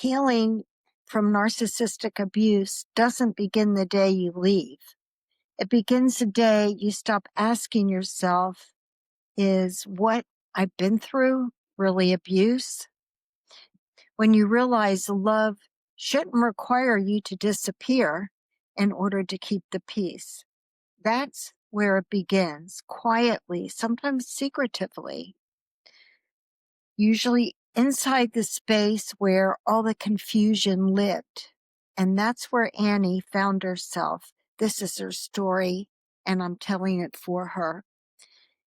Healing from narcissistic abuse doesn't begin the day you leave. It begins the day you stop asking yourself, is what I've been through really abuse? When you realize love shouldn't require you to disappear in order to keep the peace. That's where it begins, quietly, sometimes secretively, usually inside the space where all the confusion lived. And that's where Annie found herself. This is her story, and I'm telling it for her.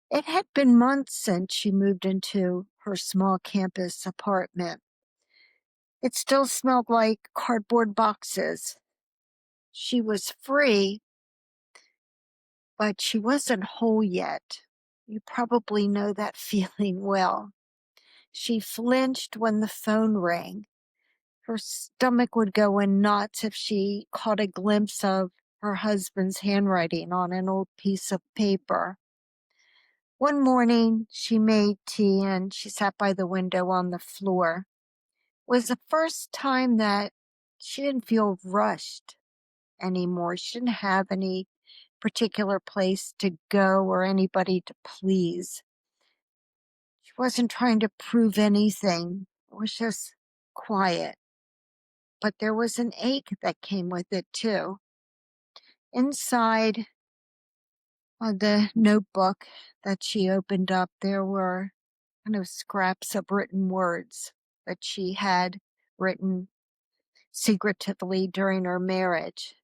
It had been months since she moved into her small campus apartment. It still smelled like cardboard boxes. She was free, but she wasn't whole yet. You probably know that feeling well. She flinched when the phone rang. Her stomach would go in knots if she caught a glimpse of her husband's handwriting on an old piece of paper. One morning, she made tea and she sat by the window on the floor. It was the first time that she didn't feel rushed anymore. She didn't have any particular place to go or anybody to please. She wasn't trying to prove anything. It was just quiet. But there was an ache that came with it, too. Inside the notebook that she opened up, there were kind of scraps of written words that she had written secretively during her marriage.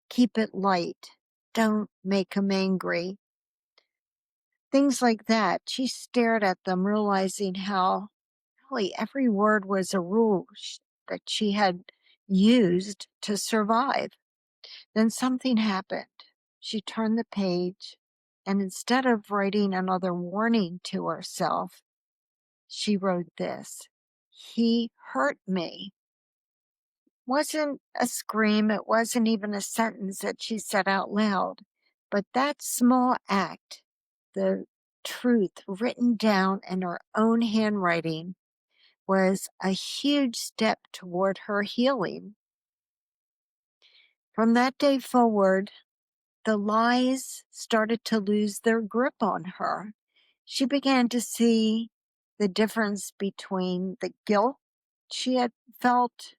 Keep it light. Don't make him angry. Things like that. She stared at them, realizing how really every word was a rule that she had used to survive. Then something happened. She turned the page, and instead of writing another warning to herself, she wrote this: "He hurt me." Wasn't a scream, it wasn't even a sentence that she said out loud, but that small act, the truth written down in her own handwriting, was a huge step toward her healing. From that day forward, the lies started to lose their grip on her. She began to see the difference between the guilt she had felt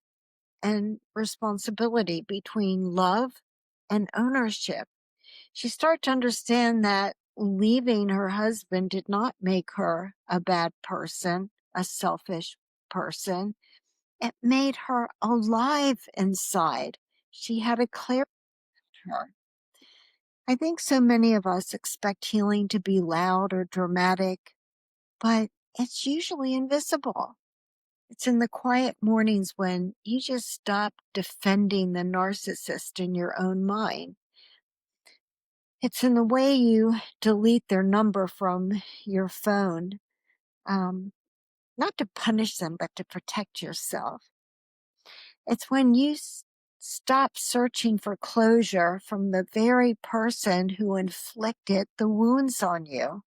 and responsibility, between love and ownership. She started to understand that leaving her husband did not make her a bad person, a selfish person. It made her alive inside. She had a clarity in her. I think so many of us expect healing to be loud or dramatic, but it's usually invisible. It's in the quiet mornings when you just stop defending the narcissist in your own mind. It's in the way you delete their number from your phone, not to punish them, but to protect yourself. It's when you stop searching for closure from the very person who inflicted the wounds on you.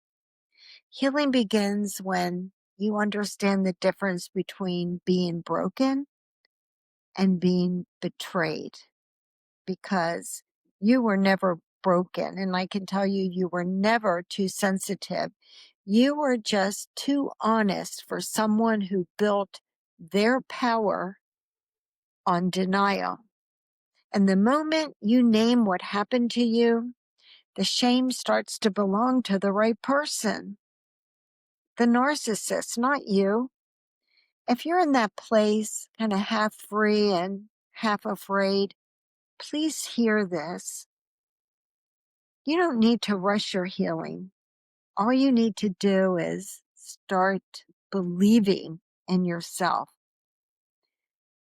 Healing begins when you understand the difference between being broken and being betrayed, because you were never broken. And I can tell you, you were never too sensitive. You were just too honest for someone who built their power on denial. And the moment you name what happened to you, the shame starts to belong to the right person, the narcissist, not you. If you're in that place, kind of half free and half afraid, please hear this. You don't need to rush your healing. All you need to do is start believing in yourself.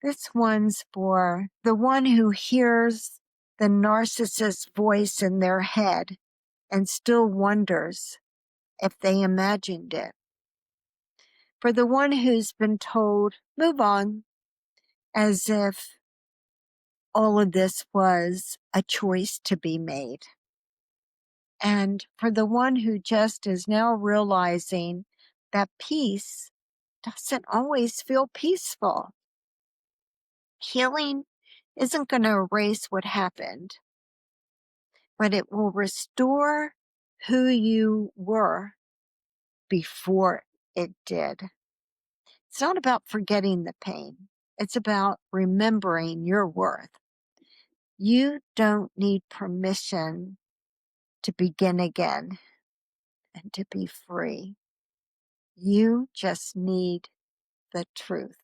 This one's for the one who hears the narcissist's voice in their head and still wonders if they imagined it. For the one who's been told, move on, as if all of this was a choice to be made. And for the one who just is now realizing that peace doesn't always feel peaceful. Healing isn't going to erase what happened, but it will restore who you were before it did. It's not about forgetting the pain. It's about remembering your worth. You don't need permission to begin again and to be free. You just need the truth.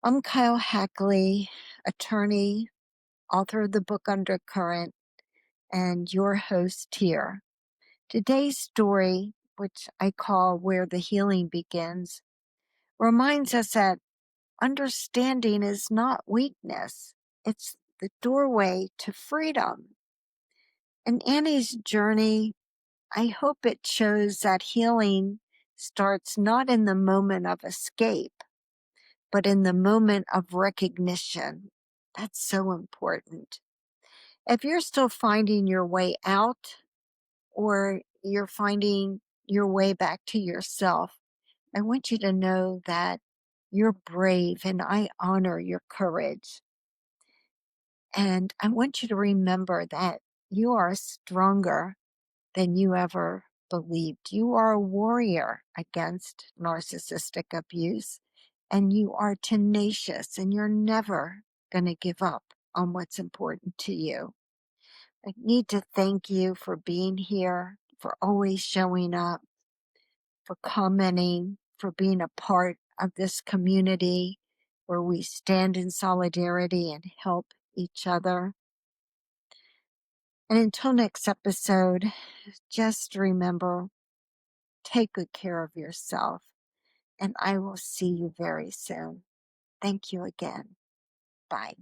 I'm Keil Hackley, attorney, author of the book Undercurrent, and your host here. Today's story, which I call Where the Healing Begins, reminds us that understanding is not weakness. It's the doorway to freedom. In Annie's journey, I hope it shows that healing starts not in the moment of escape, but in the moment of recognition. That's so important. If you're still finding your way out, or you're finding your way back to yourself, I want you to know that you're brave and I honor your courage. And I want you to remember that you are stronger than you ever believed. You are a warrior against narcissistic abuse, and you are tenacious, and you're never going to give up on what's important to you. I need to thank you for being here, for always showing up, for commenting, for being a part of this community where we stand in solidarity and help each other. And until next episode, just remember, take good care of yourself, and I will see you very soon. Thank you again. Bye.